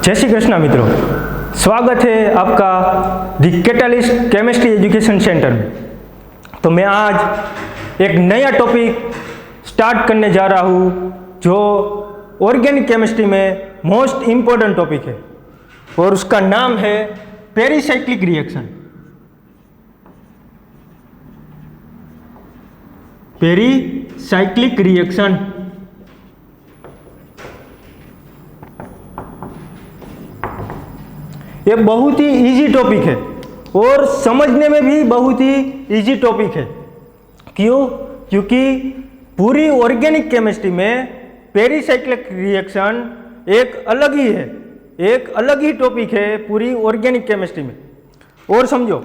जय श्री कृष्णा मित्रों, स्वागत है आपका दी कैटलिस्ट केमिस्ट्री एजुकेशन सेंटर में। तो मैं आज एक नया टॉपिक स्टार्ट करने जा रहा हूँ जो ऑर्गेनिक केमिस्ट्री में मोस्ट इम्पोर्टेंट टॉपिक है और उसका नाम है पेरिसाइक्लिक रिएक्शन। पेरिसाइक्लिक रिएक्शन ये बहुत ही इजी टॉपिक है और समझने में भी बहुत ही इजी टॉपिक है। क्यों? क्योंकि पूरी ऑर्गेनिक केमिस्ट्री में पेरिसाइक्लिक रिएक्शन एक अलग ही है, एक अलग ही टॉपिक है पूरी ऑर्गेनिक केमिस्ट्री में। और समझो,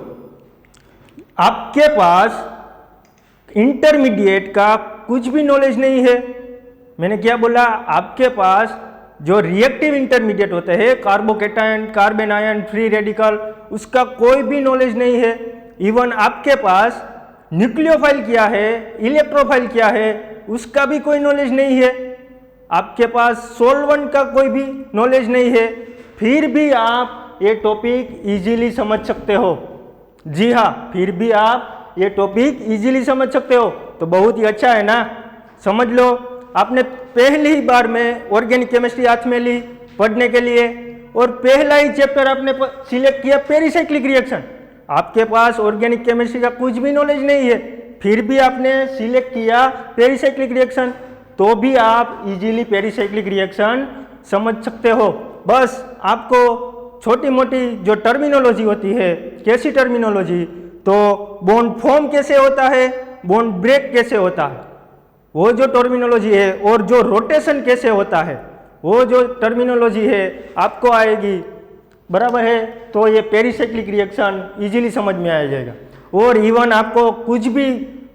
आपके पास इंटरमीडिएट का कुछ भी नॉलेज नहीं है। मैंने क्या बोला? आपके पास जो रिएक्टिव इंटरमीडिएट होते हैं, carbocation, carbon ion, free radical, उसका कोई भी नॉलेज नहीं है। इवन आपके पास न्यूक्लियोफाइल क्या है, इलेक्ट्रोफाइल क्या है, उसका भी कोई नॉलेज नहीं है। आपके पास सॉल्वेंट का कोई भी नॉलेज नहीं है, फिर भी आप ये टॉपिक इजीली समझ सकते हो। जी हाँ, फिर भी आप ये टॉपिक इजीली समझ सकते हो, तो बहुत ही अच्छा है ना। समझ लो, आपने पहली ही बार में ऑर्गेनिक केमिस्ट्री हाथ में ली पढ़ने के लिए और पहला ही चैप्टर आपने सिलेक्ट किया पेरिसाइक्लिक रिएक्शन। आपके पास ऑर्गेनिक केमिस्ट्री का कुछ भी नॉलेज नहीं है, फिर भी आपने सिलेक्ट किया पेरिसाइक्लिक रिएक्शन, तो भी आप इजीली पेरिसाइक्लिक रिएक्शन समझ सकते हो। बस आपको छोटी मोटी जो टर्मिनोलॉजी होती है, कैसी टर्मिनोलॉजी, तो बॉन्ड फॉर्म कैसे होता है, बॉन्ड ब्रेक कैसे होता है, वो जो टर्मिनोलॉजी है, और जो रोटेशन कैसे होता है, वो जो टर्मिनोलॉजी है आपको आएगी, बराबर है। तो ये पेरिसाइक्लिक रिएक्शन इजीली समझ में आ जाएगा। और इवन आपको कुछ भी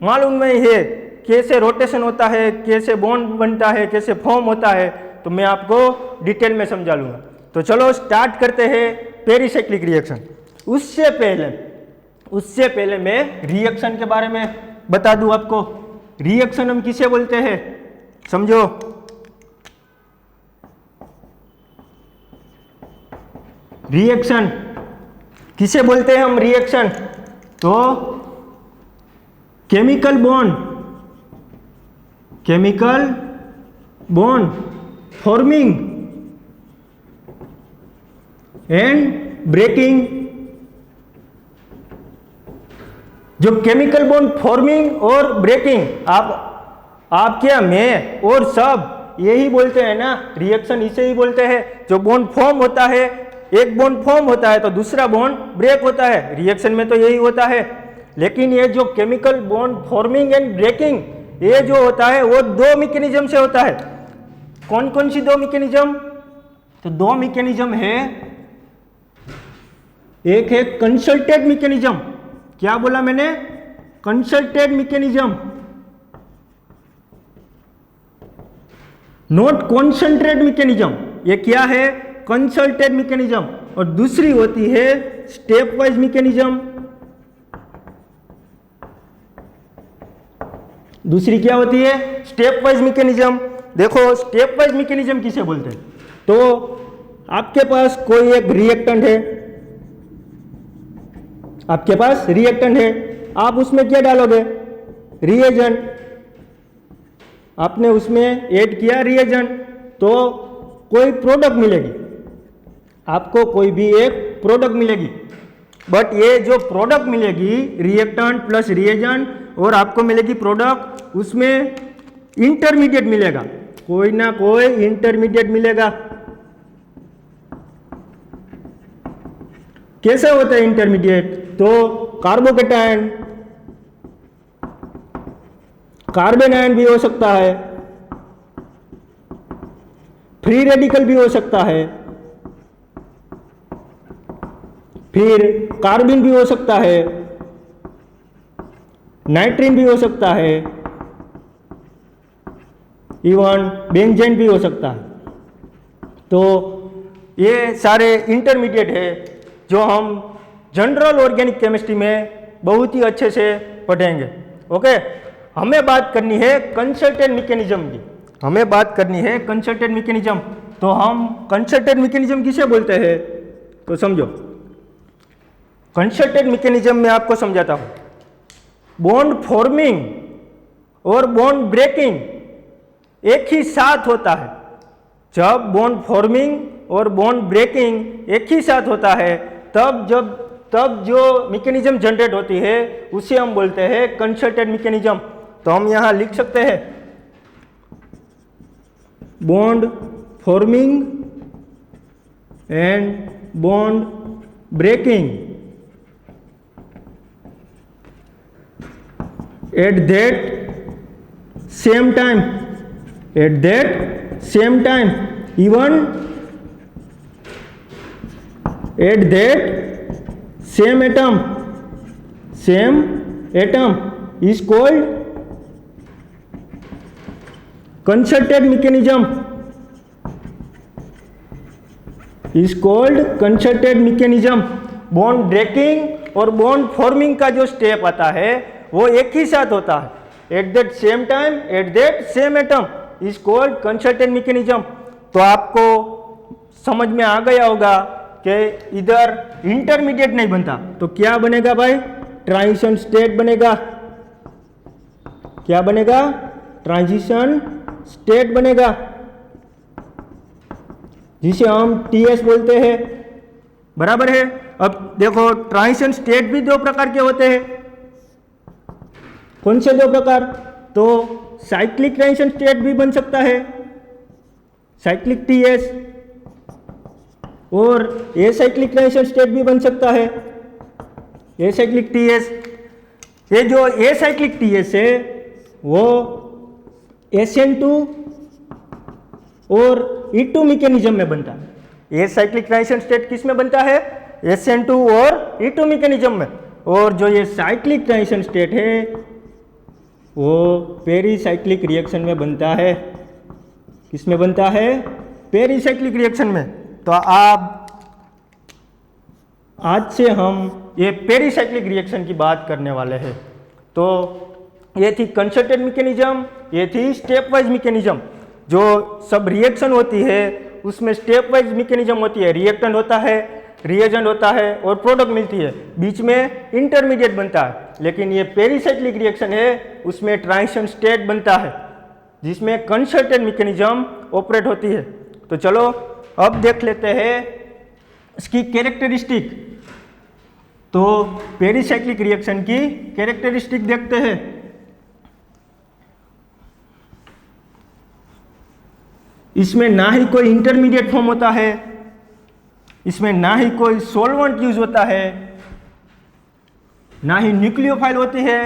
मालूम नहीं है कैसे रोटेशन होता है, कैसे बॉन्ड बनता है, कैसे फॉर्म होता है, तो मैं आपको डिटेल में समझा लूँगा। तो चलो स्टार्ट करते हैं पेरिसाइक्लिक रिएक्शन। उससे पहले मैं रिएक्शन के बारे में बता दूं आपको। रिएक्शन हम किसे बोलते हैं, समझो। रिएक्शन किसे बोलते हैं हम? रिएक्शन तो chemical bond forming and breaking. जो केमिकल बॉन्ड फॉर्मिंग और ब्रेकिंग, आप क्या, मैं और सब यही बोलते हैं ना, रिएक्शन इसे ही बोलते हैं। जो बॉन्ड फॉर्म होता है, एक बॉन्ड फॉर्म होता है तो दूसरा बॉन्ड ब्रेक होता है, रिएक्शन में तो यही होता है। लेकिन ये जो chemical bond forming and breaking, ये जो होता है वो दो मैकेनिज्म से होता है। कौन कौन सी दो मैकेनिज्म? तो दो मैकेनिज्म है। एक है कंसल्टेड मैकेनिज्म। क्या बोला मैंने? Consulted mechanism, not concentrate mechanism. ये क्या है? Consulted mechanism. और दूसरी होती है स्टेप वाइज मैकेनिज्म। दूसरी क्या होती है? Step wise mechanism. देखो, स्टेप वाइज मैकेनिज्म किसे बोलते हैं? तो आपके पास कोई एक रिएक्टेंट है, आपके पास रिएक्टेंट है, आप उसमें क्या डालोगे? रिएजेंट। आपने उसमें ऐड किया रिएजेंट, तो कोई प्रोडक्ट मिलेगी, आपको कोई भी एक प्रोडक्ट मिलेगी। बट ये जो प्रोडक्ट मिलेगी, रिएक्टेंट प्लस रिएजेंट, और आपको मिलेगी प्रोडक्ट, उसमें इंटरमीडिएट मिलेगा, कोई ना कोई इंटरमीडिएट मिलेगा। कैसे होता है इंटरमीडिएट? तो कार्बोकेटायन, कार्बन आयन भी हो सकता है, फ्री रेडिकल भी हो सकता है, फिर कार्बिन भी हो सकता है, नाइट्रीन भी हो सकता है, इवन बेंजीन भी हो सकता है। तो ये सारे इंटरमीडिएट है जो हम जनरल ऑर्गेनिक केमिस्ट्री में बहुत ही अच्छे से पढ़ेंगे। ओके, हमें बात करनी है कंसल्टेंट मैकेनिज्म की। हमें बात करनी है कंसल्टेंट मैकेनिज्म। तो हम कंसर्टेड मैकेनिज्म किसे बोलते हैं? तो समझो, कंसर्टेड मैकेनिज्म में आपको समझाता हूं। बॉन्ड फॉर्मिंग और बॉन्ड ब्रेकिंग एक ही साथ होता है। जब बॉन्ड फॉर्मिंग और बॉन्ड ब्रेकिंग एक ही साथ होता है तब जो मैकेनिज्म जनरेट होती है उसे हम बोलते हैं कंसर्टेड मैकेनिज्म। तो हम यहां लिख सकते हैं bond forming and bond breaking at that same time, even at that same atom is called concerted mechanism, bond breaking और बॉन्ड फॉर्मिंग का जो स्टेप आता है वो एक ही साथ होता है। At that same time at that same atom is called concerted mechanism. तो आपको समझ में आ गया होगा कि इधर इंटरमीडिएट नहीं बनता तो क्या बनेगा भाई? ट्रांजिशन स्टेट बनेगा। क्या बनेगा? ट्रांजिशन स्टेट बनेगा, जिसे हम टीएस बोलते हैं। बराबर है। अब देखो, ट्रांजिशन स्टेट भी दो प्रकार के होते हैं। कौन से दो प्रकार? तो साइक्लिक ट्रांजिशन स्टेट भी बन सकता है, साइक्लिक टीएस, और एसाइक्लिक ट्रांजिशन स्टेट भी बन सकता है, एसाइक्लिक टीएस। ये जो एसाइक्लिक टीएस है वो SN2 और E2 मैकेनिज्म में बनता है। एसाइक्लिक ट्रांजिशन स्टेट किस में बनता है? SN2 और E2 मैकेनिज्म में। और जो ये साइक्लिक ट्रांजिशन स्टेट है वो पेरीसाइक्लिक रिएक्शन में बनता है। किस में बनता है? पेरीसाइक्लिक रिएक्शन में। तो आज से हम ये पेरीसाइक्लिक रिएक्शन की बात करने वाले हैं। तो ये थी कंसर्टेड मैकेनिज्म, ये थी स्टेप वाइज मैकेनिज्म। जो सब रिएक्शन होती है उसमें स्टेप वाइज मैकेनिज्म होती है। रिएक्टेंट होता है, रिएजेंट होता है और प्रोडक्ट मिलती है, बीच में इंटरमीडिएट बनता है। लेकिन ये पेरीसाइक्लिक रिएक्शन है उसमें ट्रांजिशन स्टेट बनता है जिसमें कंसर्टेड मैकेनिज्म ऑपरेट होती है। तो चलो अब देख लेते हैं इसकी कैरेक्टरिस्टिक। तो पेरीसाइक्लिक रिएक्शन की कैरेक्टरिस्टिक देखते हैं। इसमें ना ही कोई इंटरमीडिएट फॉर्म होता है, इसमें ना ही कोई सॉल्वेंट यूज होता है, ना ही न्यूक्लियोफाइल होती है,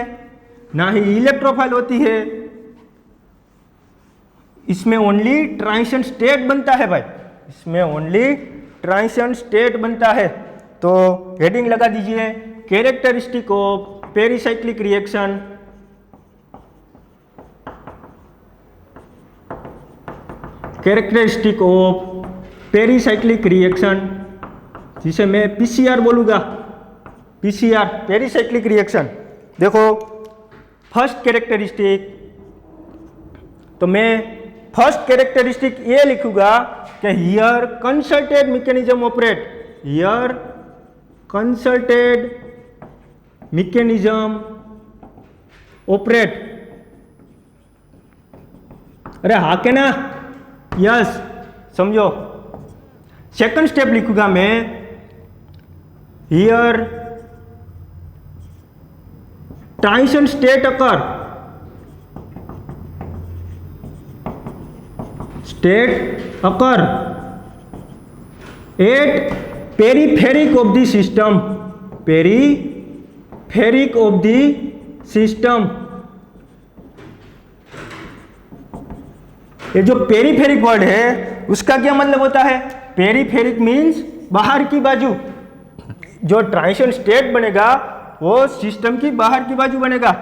ना ही इलेक्ट्रोफाइल होती है। इसमें ओनली ट्रांजिशन स्टेट बनता है भाई, इसमें ओनली ट्रांजिशन स्टेट बनता है। तो हेडिंग लगा दीजिए characteristic of pericyclic reaction. Characteristic of pericyclic reaction, जिसे मैं PCR बोलूँगा, PCR पेरीसाइक्लिक रिएक्शन। देखो फर्स्ट कैरेक्टरिस्टिक, तो मैं फर्स्ट कैरेक्टरिस्टिक ये लिखूंगा कि here concerted mechanism operate, here concerted mechanism operate. अरे हाँ के ना? यस, समझो। सेकंड स्टेप लिखूंगा मैं, here transition state occur, at peripheric of the system, peripheric of the system. ये जो पेरीफेरिक वर्ड है उसका क्या मतलब होता है? पेरीफेरिक मीन्स बाहर की बाजू। जो ट्रांजिशन स्टेट बनेगा वो सिस्टम की बाहर की बाजू बनेगा।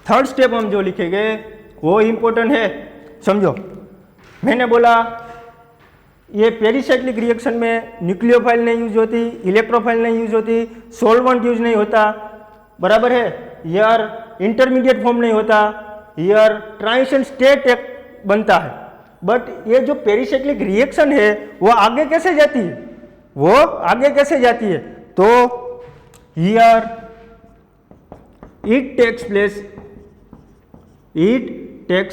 थर्ड स्टेप हम जो लिखेंगे वो इंपॉर्टेंट है, समझो। मैंने बोला ये पेरीसाइक्लिक रिएक्शन में न्यूक्लियोफाइल नहीं यूज होती, इलेक्ट्रोफाइल नहीं यूज होती, सॉल्वेंट यूज नहीं होता, बराबर है। यार इंटरमीडिएट फॉर्म नहीं होता, यार ट्रांजिशन स्टेट एक बनता है। बट ये जो पेरिसाइक्लिक रिएक्शन है वो आगे कैसे जाती है, वो आगे कैसे जाती है? तो here it takes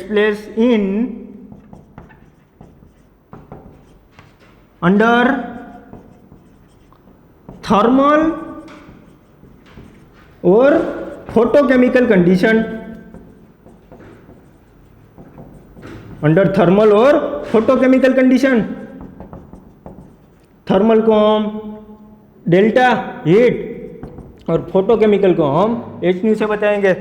place in under thermal और फोटोकेमिकल कंडीशन, अंडर थर्मल और फोटोकेमिकल कंडीशन। थर्मल को हम डेल्टा हीट और फोटोकेमिकल को हम एच न्यू से बताएंगे।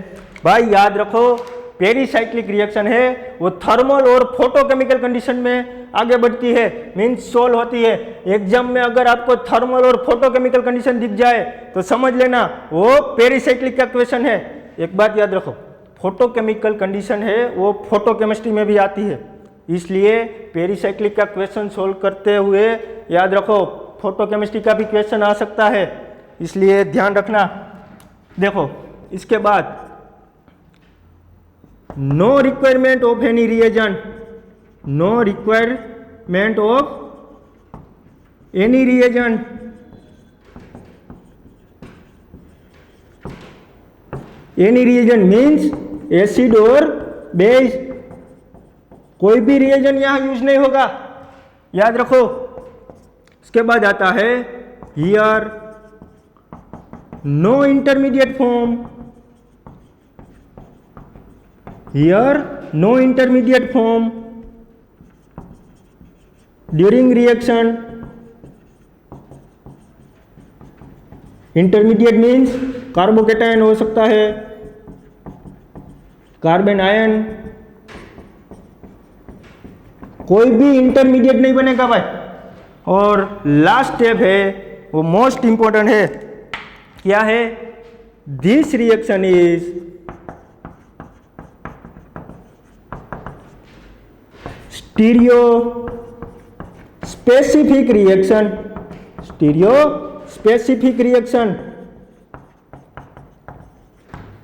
भाई याद रखो, पेरिसाइक्लिक रिएक्शन है वो थर्मल और फोटोकेमिकल कंडीशन में आगे बढ़ती है, मीन्स सोल्व होती है। एग्जाम में अगर आपको थर्मल और फोटोकेमिकल कंडीशन दिख जाए तो समझ लेना वो पेरिसाइक्लिक का क्वेश्चन है। एक बात याद रखो, फोटोकेमिकल कंडीशन है वो फोटोकेमिस्ट्री में भी आती है, इसलिए पेरिसाइक्लिक का क्वेश्चन सोल्व करते हुए याद रखो फोटोकेमिस्ट्री का भी क्वेश्चन आ सकता है, इसलिए ध्यान रखना। देखो इसके बाद no requirement of any reagent, no requirement of any reagent, any reagent means acid और बेस, कोई भी रिएजेंट यहां यूज नहीं होगा, याद रखो। इसके बाद आता है here no intermediate form, here no intermediate form during reaction. Intermediate means carbocation हो सकता है, कार्बन आयन, कोई भी इंटरमीडिएट नहीं बनेगा भाई। और लास्ट स्टेप है वो मोस्ट इंपॉर्टेंट है, क्या है? This reaction is stereo specific reaction, stereo specific reaction.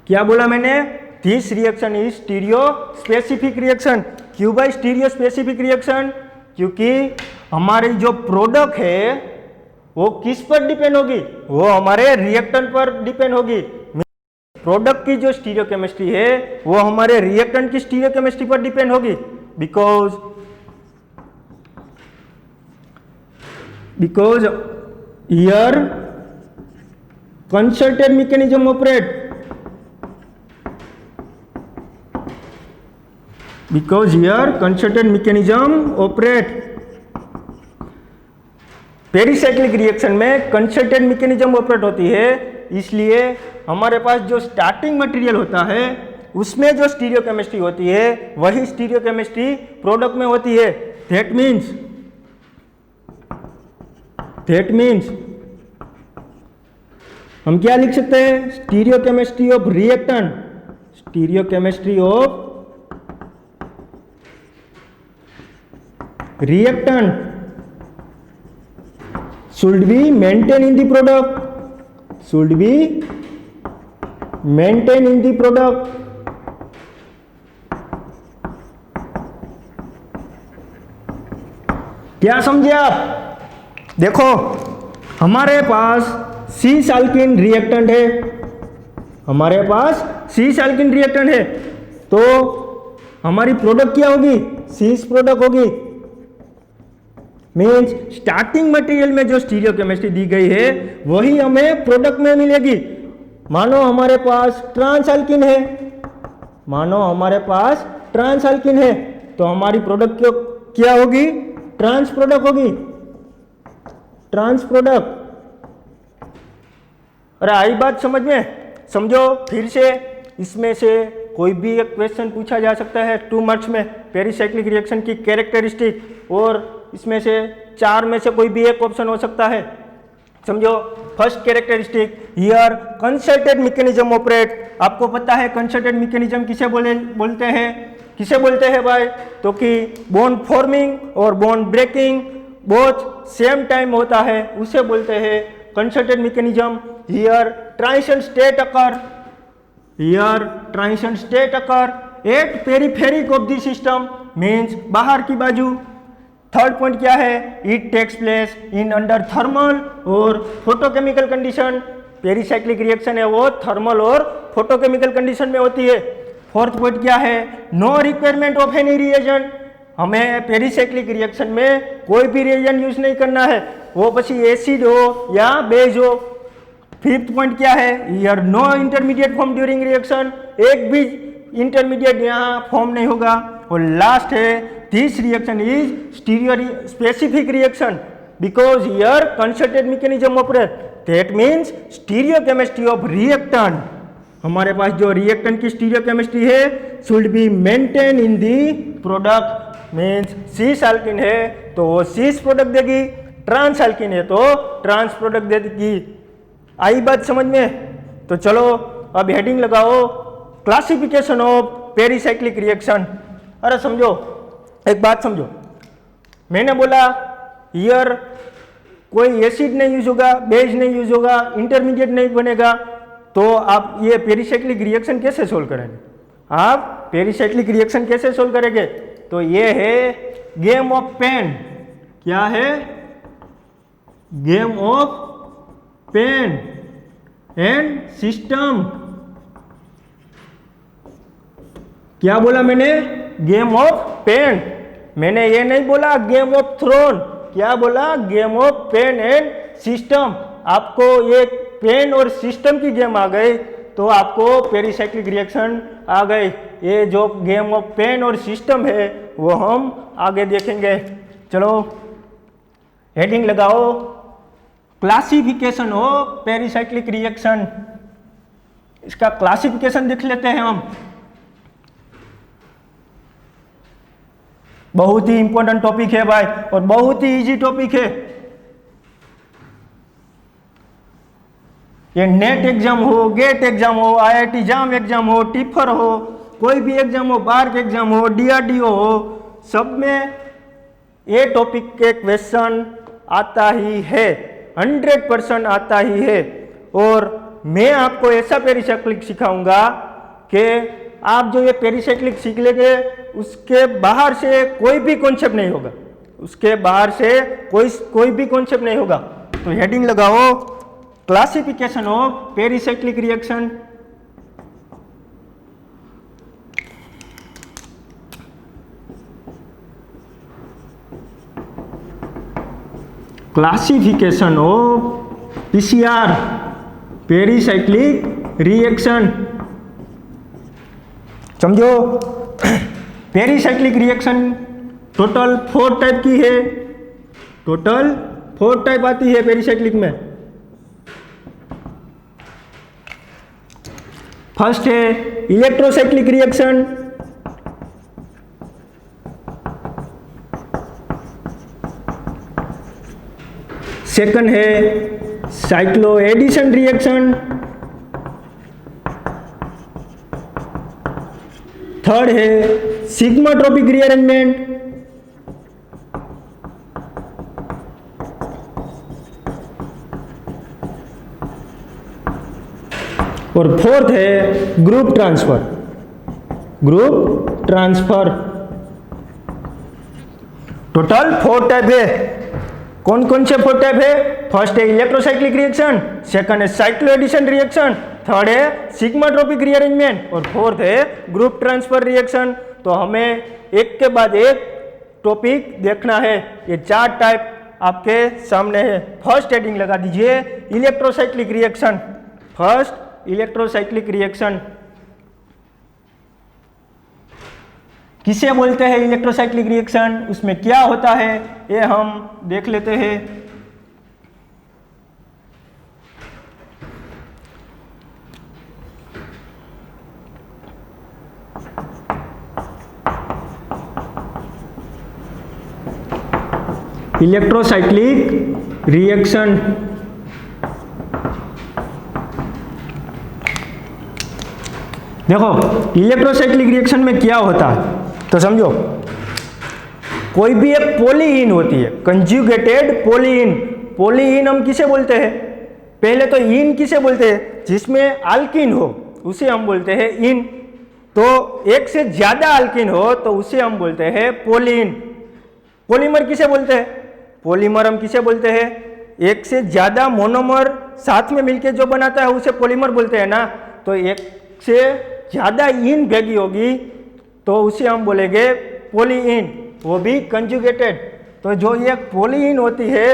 क्या बोला मैंने? This reaction is stereo specific reaction. क्यों भाई स्टीरियो स्पेसिफिक रिएक्शन? क्योंकि हमारी जो प्रोडक्ट है वो किस पर डिपेंड होगी? वो हमारे रिएक्टेंट पर डिपेंड होगी। प्रोडक्ट की जो स्टीरियोकेमिस्ट्री है वो हमारे रिएक्टेंट की स्टीरियोकेमिस्ट्री पर डिपेंड होगी, because here concerted mechanism operate, because here concerted mechanism operate। Pericyclic reaction में कंसर्टेड मैकेनिज्म ऑपरेट होती है, इसलिए हमारे पास जो स्टार्टिंग मटेरियल होता है उसमें जो स्टीरियोकेमिस्ट्री होती है वही स्टीरियोकेमिस्ट्री प्रोडक्ट में होती है। दैट मीन्स हम क्या लिख सकते हैं? Stereochemistry of reactant, stereochemistry of reactant should be maintained in the product, should be maintained in the product। क्या समझे आप? देखो हमारे पास सी साल्किन रिएक्टेंट है, हमारे पास सी साल्किन रिएक्टेंट है, तो हमारी प्रोडक्ट क्या होगी? सीस प्रोडक्ट होगी। मीन्स स्टार्टिंग मटेरियल में जो स्टीरियोकेमिस्ट्री दी गई है वही हमें प्रोडक्ट में मिलेगी। मानो हमारे पास ट्रांसअल्किन है, मानो हमारे पास ट्रांसअल्किन है, तो हमारी प्रोडक्ट क्या होगी? ट्रांस प्रोडक्ट होगी, ट्रांस प्रोडक्ट। अरे आई बात समझ में? समझो फिर से, इसमें से कोई भी एक क्वेश्चन पूछा जा सकता है 2 मार्क्स में, पेरिसाइक्लिक रिएक्शन की कैरेक्टरिस्टिक, और इसमें से 4 में से कोई भी एक ऑप्शन हो सकता है। समझो first characteristic, here concerted mechanism operate. आपको पता है कंसर्टेड मैकेनिज्म किसे बोलते हैं? किसे बोलते हैं भाई? तो कि बॉन्ड फॉर्मिंग और bond breaking both same time होता है, उसे बोलते हैं concerted mechanism. Here transition state occur, here transition state occur at peripheric of the system, means बाहर की बाजू। थर्ड पॉइंट क्या है? It takes place in under thermal और फोटोकेमिकल कंडीशन। पेरिसाइक्लिक रिएक्शन है वो थर्मल और फोटोकेमिकल कंडीशन में होती है। फोर्थ पॉइंट क्या है? No requirement of any reagent. हमें पेरिसाइक्लिक रिएक्शन में कोई भी रिएजेंट यूज नहीं करना है, वो पसी एसिड हो या बेस हो। फिफ्थ पॉइंट क्या है? Here no intermediate form during reaction. एक भी इंटरमीडिएट यहाँ फॉर्म नहीं होगा। और लास्ट है this reaction is stereo specific reaction because here concerted mechanism operate, that means stereo chemistry of reactant. हमारे पास जो रिएक्टेंट की स्टीरियो केमिस्ट्री है should be maintain in the product. Means cis alkene है तो वो सीस प्रोडक्ट देगी, trans alkene है तो ट्रांस प्रोडक्ट देगी। आई बात समझ में? तो चलो अब हेडिंग लगाओ, क्लासिफिकेशन ऑफ पेरिसाइक्लिक रिएक्शन। अरे समझो, एक बात समझो, मैंने बोला हियर कोई एसिड नहीं यूज होगा, बेस नहीं यूज होगा, इंटरमीडिएट नहीं बनेगा, तो आप ये पेरिसाइक्लिक रिएक्शन कैसे सोल्व करेंगे? आप पेरिसाइक्लिक रिएक्शन कैसे सोल्व करेंगे? तो ये है गेम ऑफ पेन। क्या है? Game of pain and system. क्या बोला मैंने? Game of pain. मैंने ये नहीं बोला गेम ऑफ थ्रोन। क्या बोला? Game of pain and system. आपको ये पेन और सिस्टम की गेम आ गई तो आपको पेरिसाइक्लिक रिएक्शन आ गई। ये जो गेम ऑफ पेन और सिस्टम है वो हम आगे देखेंगे। चलो हेडिंग लगाओ, क्लासिफिकेशन ऑफ पेरिसाइक्लिक रिएक्शन। इसका क्लासिफिकेशन देख लेते हैं हम। बहुत ही इंपॉर्टेंट टॉपिक है भाई और बहुत ही इजी टॉपिक है। ये नेट एग्जाम हो, गेट एग्जाम हो, आईआईटी जाम एग्जाम हो, टिफर हो, कोई भी एग्जाम हो, बार के एग्जाम हो, डीआरडीओ हो, सब में ये टॉपिक के क्वेश्चन आता ही है, 100% आता ही है। और मैं आपको ऐसा पेरिसाइक्लिक सिखाऊंगा कि आप जो ये पेरिसाइक्लिक सीख लेंगे उसके बाहर से कोई भी कॉन्सेप्ट नहीं होगा, उसके बाहर से कोई भी कॉन्सेप्ट नहीं होगा। तो हेडिंग लगाओ, classification of pericyclic reaction. Classification of PCR pericyclic reaction. समझो, पेरिसाइक्लिक रिएक्शन टोटल 4 टाइप की है। टोटल 4 टाइप आती है पेरिसाइक्लिक में। फर्स्ट है इलेक्ट्रोसाइक्लिक रिएक्शन, सेकंड है साइक्लो एडिशन रिएक्शन, थर्ड है सिग्माट्रोपिक रीअरेंजमेंट, और फोर्थ है group transfer. Group transfer total 4 type है। कौन कौन से 4 टाइप है? फर्स्ट है इलेक्ट्रोसाइक्लिक रिएक्शन, सेकंड है साइक्लो एडिशन रिएक्शन, थर्ड है सिग्माट्रोपिक रीअरेंजमेंट और फोर्थ है ग्रुप ट्रांसफर रिएक्शन। तो हमें एक के बाद एक टॉपिक देखना है। ये 4 टाइप आपके सामने है। फर्स्ट हेडिंग लगा दीजिए electrocyclic reaction. First electrocyclic reaction किसे बोलते हैं? इलेक्ट्रोसाइक्लिक रिएक्शन, उसमें क्या होता है ये हम देख लेते हैं। इलेक्ट्रोसाइक्लिक रिएक्शन देखो, इलेक्ट्रोसाइक्लिक रिएक्शन में क्या होता है तो समझो, कोई भी एक पॉलीइन होती है, कंजुगेटेड पॉलीइन। पॉलीइन हम किसे बोलते हैं? पहले तो इन किसे बोलते हैं? जिसमें अल्किन हो उसे हम बोलते हैं इन। तो एक से ज्यादा अल्किन हो तो उसे हम बोलते हैं पोलीन। पॉलीमर किसे बोलते हैं? पॉलीमर हम किसे बोलते हैं? एक से ज्यादा मोनोमर साथ में मिलके जो बनाता है उसे पॉलीमर बोलते हैं ना। तो एक से ज्यादा इन भेगी होगी तो उसे हम बोलेंगे पॉलीइन, वो भी कंजुगेटेड। तो जो ये पॉलीइन होती है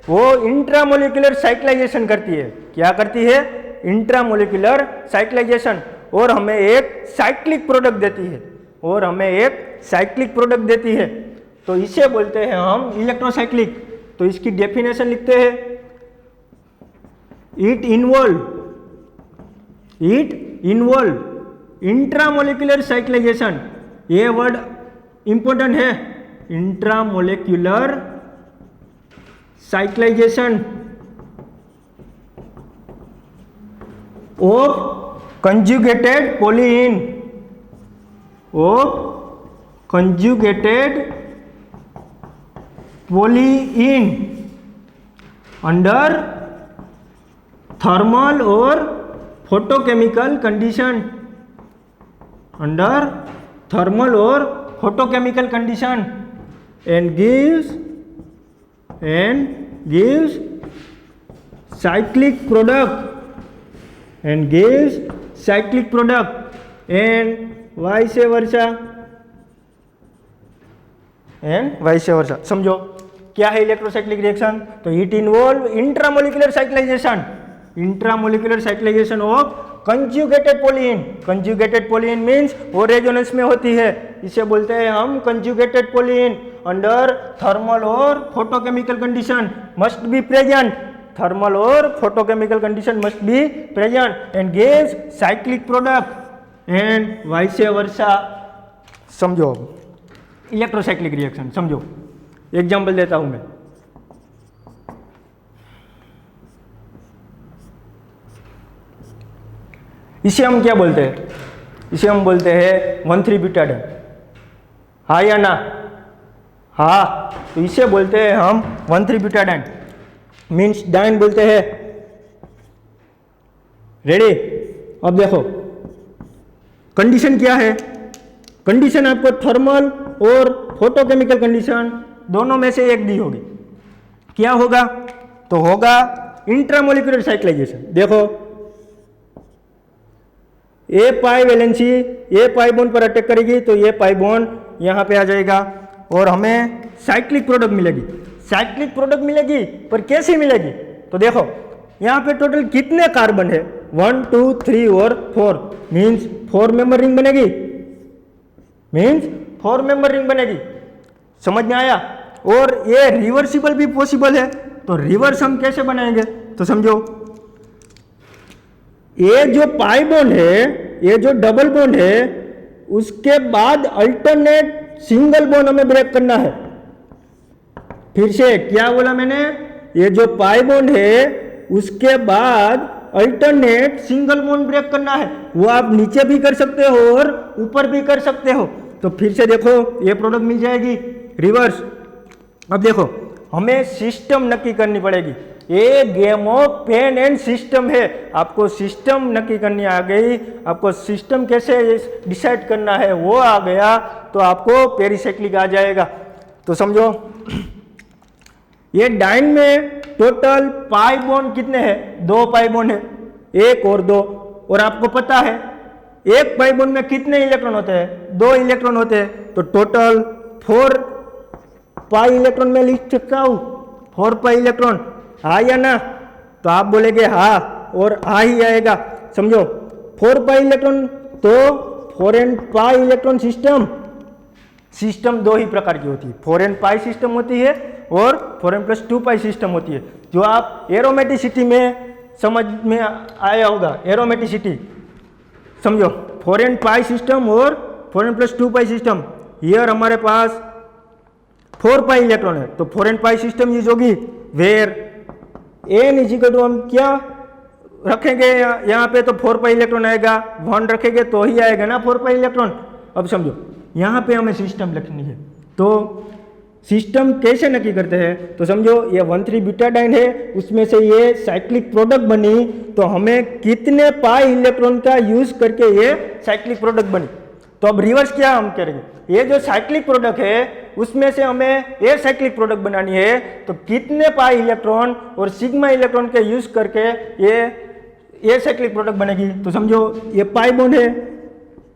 वो इंट्रामोलिकुलर साइक्लाइजेशन करती है। क्या करती है? इंट्रामोलिकुलर साइक्लाइजेशन, और हमें एक साइक्लिक प्रोडक्ट देती है, और हमें एक साइक्लिक प्रोडक्ट देती है। तो इसे बोलते हैं हम इलेक्ट्रोसाइक्लिक। तो इसकी डेफिनेशन लिखते हैं, इट इन्वॉल्व इंट्रामोलिकुलर साइक्लाइजेशन। ये वर्ड इंपॉर्टेंट है, intramolecular cyclization of conjugated polyene, polyene under thermal और फोटोकेमिकल कंडीशन, अंडर थर्मल और photochemical condition, and gives cyclic product and vice versa। समझो क्या है इलेक्ट्रोसाइक्लिक रिएक्शन? तो it involve intramolecular cyclization of conjugated polyene. Conjugated polyene means वो रेजोनेंस में होती है, इसे बोलते हैं हम कंजुगेटेड पॉलीइन। अंडर थर्मल और photochemical condition must be present, thermal और photochemical condition must be present, and gives cyclic product and vice versa. समझो इलेक्ट्रोसाइक्लिक रिएक्शन, समझो एग्जाम्पल देता हूं मैं। इसे हम क्या बोलते हैं? इसे हम बोलते हैं 1,3-ब्यूटाडाइन। हाँ या ना? हाँ, तो इसे बोलते हैं हम 1,3-ब्यूटाडाइन, मीन्स डाइन बोलते हैं। रेडी? अब देखो कंडीशन क्या है। कंडीशन आपको थर्मल और फोटोकेमिकल कंडीशन दोनों में से एक दी होगी। क्या होगा? तो होगा इंट्रामोलिकुलर साइक्लाइजेशन। देखो ए पाई वैलेंसी ए पाई बॉन्ड पर अटैक करेगी तो ये पाई बॉन्ड यहाँ पे आ जाएगा और हमें साइक्लिक प्रोडक्ट मिलेगी। साइक्लिक प्रोडक्ट मिलेगी पर कैसी मिलेगी? तो देखो यहाँ पे टोटल कितने कार्बन है? 1 2 3 और 4, मीन्स 4 मेंबर रिंग बनेगी, मीन्स 4 मेंबर रिंग बनेगी। समझ में आया? और ये रिवर्सिबल भी पॉसिबल है। तो रिवर्स हम कैसे बनाएंगे? तो समझो ये जो पाई बॉन्ड है, ये जो डबल बॉन्ड है, उसके बाद अल्टरनेट सिंगल बॉन्ड हमें ब्रेक करना है। फिर से क्या बोला मैंने? ये जो पाई बॉन्ड है उसके बाद अल्टरनेट सिंगल बॉन्ड ब्रेक करना है। वो आप नीचे भी कर सकते हो और ऊपर भी कर सकते हो। तो फिर से देखो ये प्रोडक्ट मिल जाएगी रिवर्स। अब देखो हमें सिस्टम नक्की करनी पड़ेगी। ये game of pain and system है। आपको सिस्टम नक्की करनी आ गई, आपको सिस्टम कैसे डिसाइड करना है वो आ गया तो आपको पेरिसाइक्लिक आ जाएगा। तो समझो ये डाइन में टोटल पाई बॉन्ड कितने हैं? 2 पाई बॉन्ड है, 1 और 2। और आपको पता है एक पाई बॉन्ड में कितने इलेक्ट्रॉन होते हैं? 2 इलेक्ट्रॉन होते हैं। तो टोटल 4 पाई इलेक्ट्रॉन में लिख सकता हूं, 4 पाई इलेक्ट्रॉन। हाँ या ना? तो आप बोलेंगे हाँ, और हाँ ही आएगा। समझो 4 पाई इलेक्ट्रॉन, तो 4 एंड पाई इलेक्ट्रॉन सिस्टम 2 ही प्रकार की होती है। 4 एंड पाई सिस्टम होती है और 4 एंड प्लस 2 पाई सिस्टम होती है, जो आप एरोमेटिसिटी में समझ में आया होगा। एरोमेटिसिटी समझो 4 एंड पाई सिस्टम और 4 n plus 2 pi system. Here हमारे पास 4 पाई इलेक्ट्रॉन है, तो 4 एंड पाई सिस्टम यूज होगी। Where n is equal to हम क्या रखेंगे यहाँ पे? तो 4 पाई इलेक्ट्रॉन आएगा, 1 रखेंगे तो ही आएगा ना 4 पाई इलेक्ट्रॉन। अब समझो यहाँ पे हमें सिस्टम लिखनी है, तो सिस्टम कैसे नक्की करते हैं? तो समझो ये 1,3-ब्यूटाडाइन है, उसमें से ये साइक्लिक प्रोडक्ट बनी, तो हमें कितने पाई इलेक्ट्रॉन का यूज करके ये साइक्लिक प्रोडक्ट बनी। तो अब रिवर्स क्या हम करेंगे, ये जो साइक्लिक प्रोडक्ट है उसमें से हमें ए साइक्लिक प्रोडक्ट बनानी है, तो कितने पाई इलेक्ट्रॉन और सिग्मा इलेक्ट्रॉन के यूज करके ये साइक्लिक प्रोडक्ट बनेगी। तो समझो ये पाई बॉन्ड है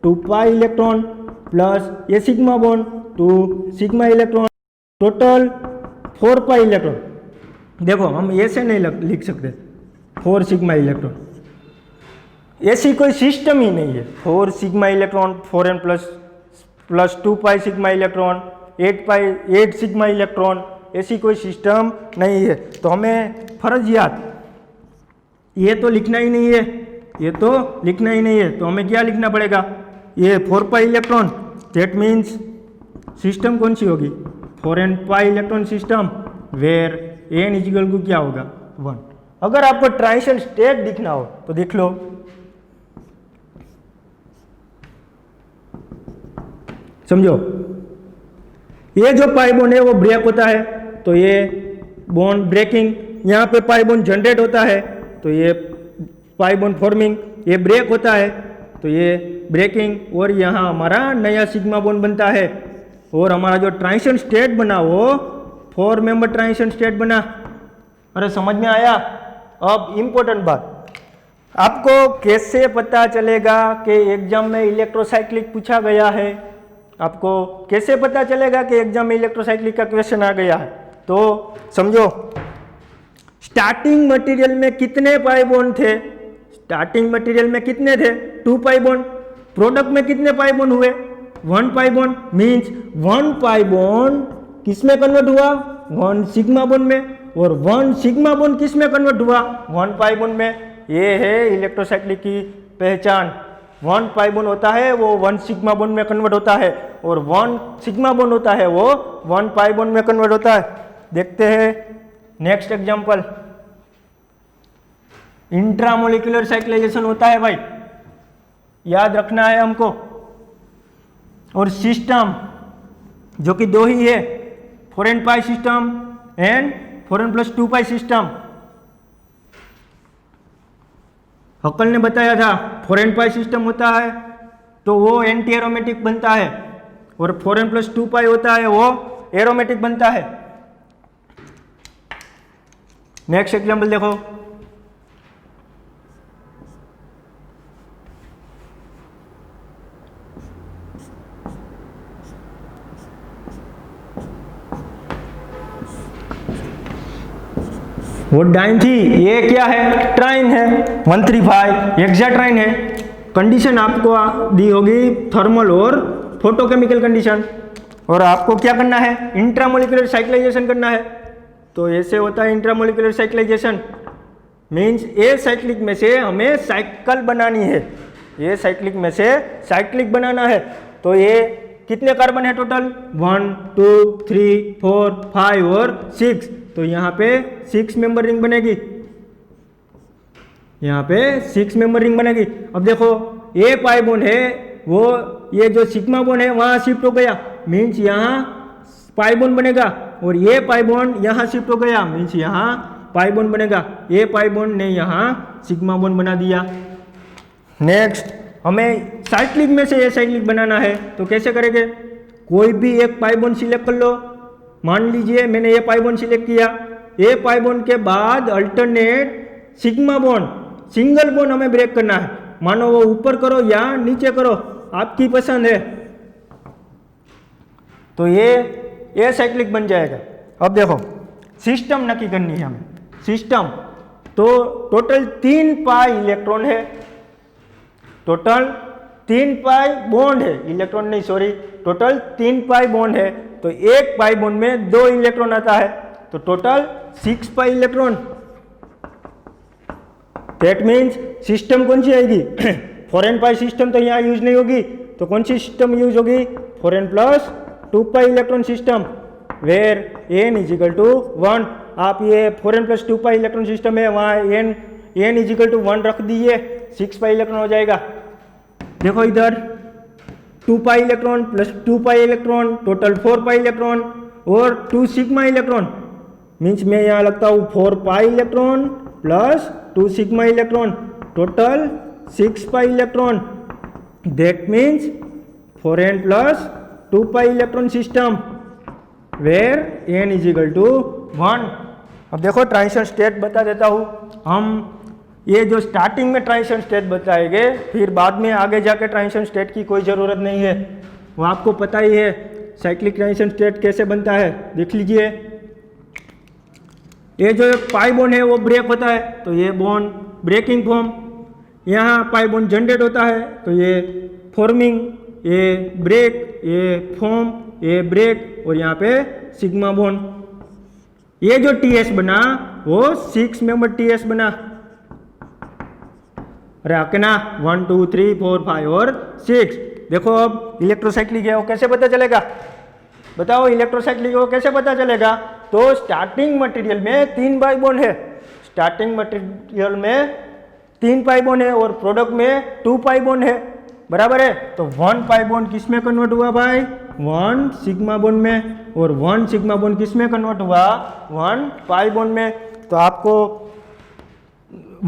2 पाई इलेक्ट्रॉन प्लस ये sigma bond 2 sigma electron, total 4 pi electron. देखो हम ऐसे नहीं लिख सकते 4 सिग्मा इलेक्ट्रॉन, ऐसी कोई सिस्टम ही नहीं है। 4 sigma electron 4n plus 2 pi sigma electron 8 sigma electron, ऐसी कोई सिस्टम नहीं है। तो हमें फर्जियात ये तो लिखना ही नहीं है, ये तो लिखना ही नहीं है। तो हमें क्या लिखना पड़ेगा, ये 4 pi electron, that means system कौन सी होगी 4n pi electron system, where n is equal को क्या होगा 1। अगर आपको ट्रांजिशन स्टेट दिखना हो तो देख लो, समझो ये जो पाई बॉन्ड है वो ब्रेक होता है, तो ये बॉन्ड ब्रेकिंग, यहाँ पे पाई बॉन्ड जनरेट होता है, तो ये पाई बॉन्ड फॉर्मिंग, ये ब्रेक होता है, तो ये ब्रेकिंग, और यहाँ हमारा नया सिग्मा बॉन्ड बनता है, और हमारा जो ट्रांजिशन स्टेट बना वो 4 मेंबर ट्रांजिशन स्टेट बना। अरे समझ में आया। अब इम्पोर्टेंट बात, आपको कैसे पता चलेगा कि एग्जाम में इलेक्ट्रोसाइक्लिक पूछा गया है, आपको कैसे पता चलेगा कि एग्जाम में इलेक्ट्रोसाइक्लिक का क्वेश्चन आ गया है। तो समझो स्टार्टिंग मटेरियल में कितने पाई बॉन्ड थे, स्टार्टिंग मटेरियल में कितने थे 2 पाई बॉन्ड, प्रोडक्ट में कितने पाई बॉन्ड हुए 1 pi bond, means 1 pi bond किस में कन्वर्ट हुआ 1 सिग्मा बॉन्ड में, और 1 सिग्मा बॉन्ड किस में कन्वर्ट हुआ 1 पाई बॉन्ड में। ये है इलेक्ट्रोसाइक्लिक की पहचान। 1 पाई बॉन्ड होता है वो 1 सिग्मा बॉन्ड में कन्वर्ट होता है, और 1 सिग्मा बॉन्ड होता है वो 1 पाई बॉन्ड में कन्वर्ट होता है। देखते हैं नेक्स्ट एग्जांपल, इंट्रामोलिकुलर साइक्लाइजेशन होता है भाई, याद रखना है हमको। और सिस्टम जो कि 2 ही है, 4n pi system and 4n plus 2 pi system. Hückel ने बताया था 4n पाई सिस्टम होता है तो वो एंटी एरोमेटिक बनता है, और 4n प्लस 2 पाई होता है वो एरोमेटिक बनता है। नेक्स्ट एग्जांपल देखो, वो डाइन थी, ये क्या है ट्राइन है 135 एग्जैक्ट ट्राइन है। कंडीशन आपको दी होगी थर्मल और फोटोकेमिकल कंडीशन, और आपको क्या करना है इंट्रामोलिकुलर साइक्लाइजेशन करना है। तो ऐसे होता है intramolecular cyclisation, means a cyclic में से हमें साइकिल बनानी है, ये साइक्लिक में से साइक्लिक बनाना है। तो ये कितने कार्बन है टोटल 1 2 3 4 5 और 6, तो यहाँ पे 6 मेंबर रिंग बनेगी, यहाँ पे 6 मेंबर रिंग बनेगी। अब देखो ये पाई बॉन्ड है वो, ये जो सिग्मा बॉन्ड है वहाँ शिफ्ट हो गया, मीन्स यहाँ पाई बॉन्ड बनेगा, और ये पाई बॉन्ड यहाँ शिफ्ट हो गया, मीन्स यहाँ पाई बॉन्ड बनेगा। ये पाई बॉन्ड ने यहाँ सिग्मा बॉन्ड बना दिया। नेक्स्ट हमें साइक्लिक में से ये साइक्लिक बनाना है, तो कैसे करेंगे, कोई भी एक पाई बॉन्ड सिलेक्ट कर लो। मान लीजिए मैंने ये पाई बॉन्ड सिलेक्ट किया, ये पाई बॉन्ड के बाद alternate sigma bond, single bond हमें ब्रेक करना है, मानो वो ऊपर करो या नीचे करो, आपकी पसंद है। तो ये साइक्लिक बन जाएगा। अब देखो सिस्टम नक्की करनी है हमें, सिस्टम तो टोटल 3 पाई इलेक्ट्रॉन है, टोटल 3 पाई बॉन्ड है, इलेक्ट्रॉन नहीं सॉरी, टोटल 3 पाई बॉन्ड है। तो एक पाई बॉन्ड में 2 इलेक्ट्रॉन आता है, तो total 6 pi electron. That means system कौन सी आएगी 4n पाई सिस्टम तो यहाँ यूज नहीं होगी, तो कौन सी सिस्टम यूज होगी 4n plus 2 pi electron system, where n is equal to 1। आप ये 4n plus 2 pi electron system है, वहाँ n इज इक्वल टू 1 रख दीजिए, 6 पाई इलेक्ट्रॉन हो जाएगा। देखो इधर 2 pi electron plus 2 pi electron, total 4 pi electron और 2 सिग्मा इलेक्ट्रॉन, मीन्स मैं यहाँ लगता हूँ 4 pi electron plus 2 sigma electron, total 6 pi electron. That means 4n plus 2 pi electron system where n is equal to 1। अब देखो transition state बता देता हूँ। हम ये जो स्टार्टिंग में ट्रांजिशन स्टेट बताएंगे, फिर बाद में आगे जाके ट्रांजिशन स्टेट की कोई ज़रूरत नहीं है, वो आपको पता ही है। साइक्लिक ट्रांजिशन स्टेट कैसे बनता है देख लीजिए। ये जो पाई बॉन्ड है वो ब्रेक होता है तो ये बॉन्ड ब्रेकिंग फॉर्म, यहाँ पाई बॉन्ड जनरेट होता है तो ये फॉर्मिंग, ये ब्रेक, ये फॉर्म, ये ब्रेक, और यहाँ पे सिग्मा बॉन्ड। ये जो टीएस बना वो 6 मेंबर टीएस बना। अरे आपके ना 1 2 3 4 5 और 6। देखो अब इलेक्ट्रोसाइक्लिक है वो कैसे पता चलेगा, बताओ इलेक्ट्रोसाइक्लिक वो कैसे पता चलेगा। तो स्टार्टिंग मटेरियल में 3 पाई बॉन्ड है, स्टार्टिंग मटेरियल में 3 पाई बॉन्ड है और प्रोडक्ट में 2 पाई बॉन्ड है, बराबर है। तो 1 पाई बॉन्ड किस में कन्वर्ट हुआ भाई, 1 सिग्मा बॉन्ड में, और 1 सिग्मा बॉन्ड किस में कन्वर्ट हुआ, 1 पाई बॉन्ड में। तो आपको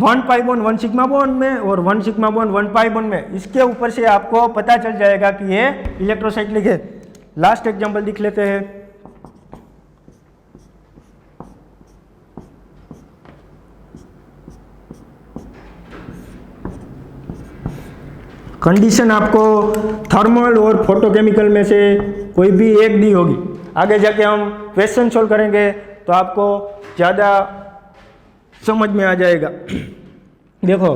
1 पाई बॉन्ड 1 सिग्मा बॉन्ड में और 1 सिग्मा बॉन्ड 1 पाई बॉन्ड में, इसके ऊपर से आपको पता चल जाएगा कि ये इलेक्ट्रोसाइक्लिक है। लास्ट एग्जांपल दिख लेते हैं। कंडीशन आपको थर्मल और फोटोकेमिकल में से कोई भी एक दी होगी, आगे जाके हम क्वेश्चन सोल्व करेंगे तो आपको ज़्यादा समझ में आ जाएगा। देखो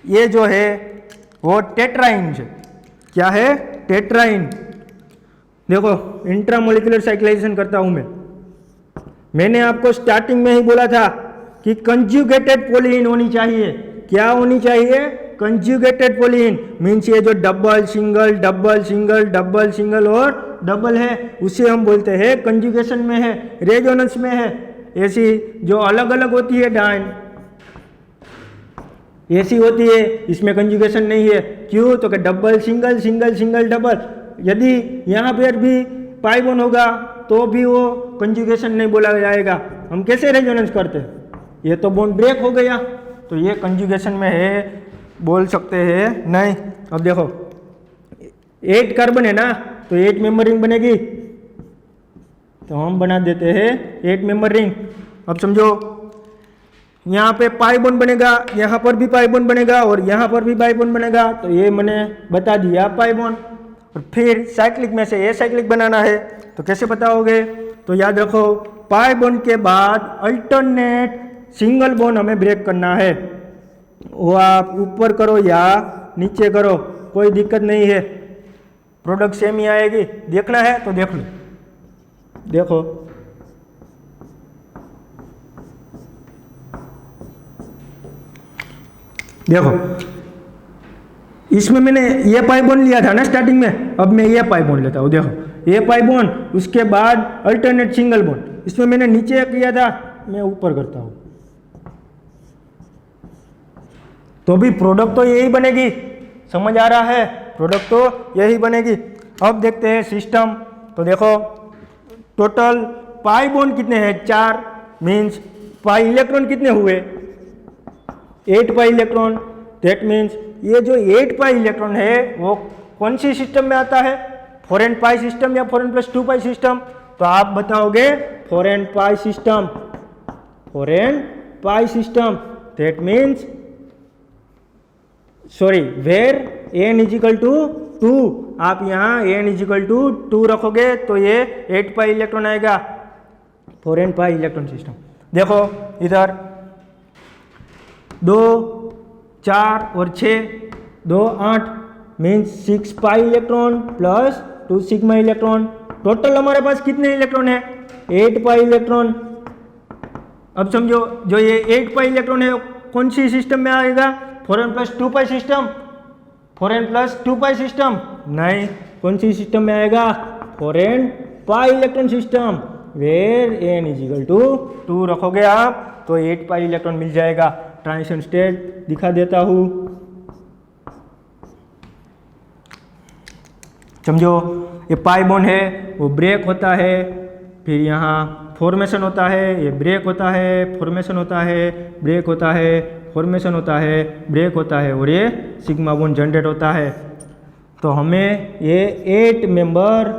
ये जो है वो टेट्राइन है, क्या है, टेट्राइन। देखो इंट्रामोलिकुलर साइक्लाइजेशन करता हूँ मैंने आपको स्टार्टिंग में ही बोला था कि कंजुगेटेड पोलीन होनी चाहिए। क्या होनी चाहिए, कंजुगेटेड पोलीन। मीन्स ये जो double single double single double single और डबल है उसे हम बोलते हैं कंजुगेशन में है, रेजोनेंस में है। ऐसी जो अलग अलग होती है डाइन ऐसी होती है, इसमें कंजुगेशन नहीं है। क्यों, तो कि double single single single double. यदि यहाँ पर भी पाई बॉन्ड होगा तो भी वो कंजुगेशन नहीं बोला जाएगा। हम कैसे रेजोनेंस करते हैं, ये तो बॉन्ड ब्रेक हो गया तो ये कंजुगेशन में है बोल सकते हैं नहीं। अब देखो 8 कार्बन है ना तो 8 मेंबर रिंग बनेगी, तो हम बना देते हैं 8 मेंबर रिंग। अब समझो यहाँ पे पाई बॉन्ड बनेगा, यहाँ पर भी पाई बॉन्ड बनेगा और यहाँ पर भी पाई बॉन्ड बनेगा, तो ये मैंने बता दिया पाई बॉन्ड। और फिर साइक्लिक में से ये साइक्लिक बनाना है तो कैसे बताओगे, तो याद रखो पाई बॉन्ड के बाद अल्टरनेट सिंगल बॉन्ड हमें ब्रेक करना है। वो आप ऊपर करो या नीचे करो कोई दिक्कत नहीं है, प्रोडक्ट सेम ही आएगी। देखना है तो देख लो। देखो देखो इसमें मैंने ये पाई बॉन्ड लिया था ना स्टार्टिंग में, अब मैं ये पाई बॉन्ड लेता हूँ। देखो ये पाई बॉन्ड, उसके बाद अल्टरनेट सिंगल बॉन्ड, इसमें मैंने नीचे किया था, मैं ऊपर करता हूँ, तो भी प्रोडक्ट तो यही बनेगी। समझ आ रहा है, प्रोडक्ट तो यही बनेगी। अब देखते हैं सिस्टम। तो देखो टोटल पाई बॉन्ड कितने हैं, 4, मीन्स पाई इलेक्ट्रॉन कितने हुए, 8 पाई इलेक्ट्रॉन। दैट मीन्स ये जो 8 पाई इलेक्ट्रॉन है वो कौन सी सिस्टम में आता है, 4n पाई सिस्टम या 4n प्लस 2 पाई सिस्टम। तो आप बताओगे 4n pi system, 4n pi system. That means sorry where n is equal to 2, आप यहाँ n इज इक्वल टू 2 रखोगे तो ये 8 पाई इलेक्ट्रॉन आएगा, 4n पाई इलेक्ट्रॉन सिस्टम। देखो इधर 2 4 और 6 2 8 means 6 pi electron plus 2 sigma electron. Total हमारे पास कितने इलेक्ट्रॉन है, 8 पाई इलेक्ट्रॉन। अब समझो जो ये 8 पाई इलेक्ट्रॉन है कौन सी सिस्टम में आएगा, 4n plus 2 pi system, 4n plus 2 pi system नहीं, कौन सी सिस्टम में आएगा, 4n pi electron system where n is equal to 2 रखोगे आप तो 8 पाई इलेक्ट्रॉन मिल जाएगा। ट्रांजिशन स्टेट दिखा देता हूँ। समझो ये पाई बॉन्ड है वो ब्रेक होता है, फिर यहाँ फॉर्मेशन होता है, ये ब्रेक होता है, फॉर्मेशन होता है, ब्रेक होता है, फॉर्मेशन होता है, ब्रेक होता है और ये सिग्मा बॉन्ड जनरेट होता है। तो हमें ये 8 मेंबर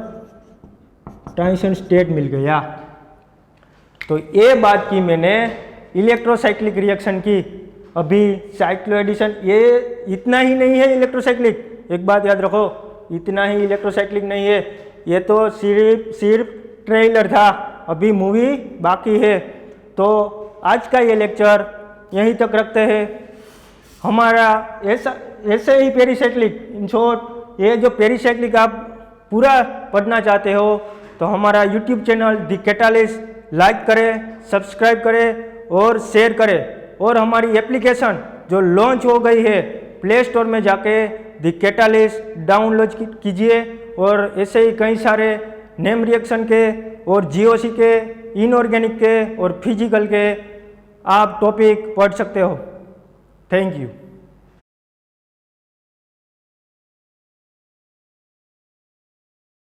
ट्रांजिशन स्टेट मिल गया। तो ये बात की मैंने इलेक्ट्रोसाइक्लिक रिएक्शन की। अभी साइक्लो एडिशन ये इतना ही नहीं है इलेक्ट्रोसाइक्लिक, एक बात याद रखो, इतना ही इलेक्ट्रोसाइक्लिक नहीं है, ये तो सिर्फ ट्रेलर था, अभी मूवी बाकी है। तो आज का ये लेक्चर यहीं तक रखते हैं। हमारा ऐसे ही पेरिसाइक्लिक, इन शॉर्ट ये जो पेरिसाइक्लिक आप पूरा पढ़ना चाहते हो तो हमारा YouTube channel the catalyst like करें, सब्सक्राइब करें और शेयर करें। और हमारी एप्लीकेशन जो लॉन्च हो गई है, प्ले स्टोर में जाके द कैटालिस्ट डाउनलोड कीजिए और ऐसे ही कई सारे नेम रिएक्शन के और जीओसी के, इनऑर्गेनिक के और फिजिकल के आप टॉपिक पढ़ सकते हो। Thank you.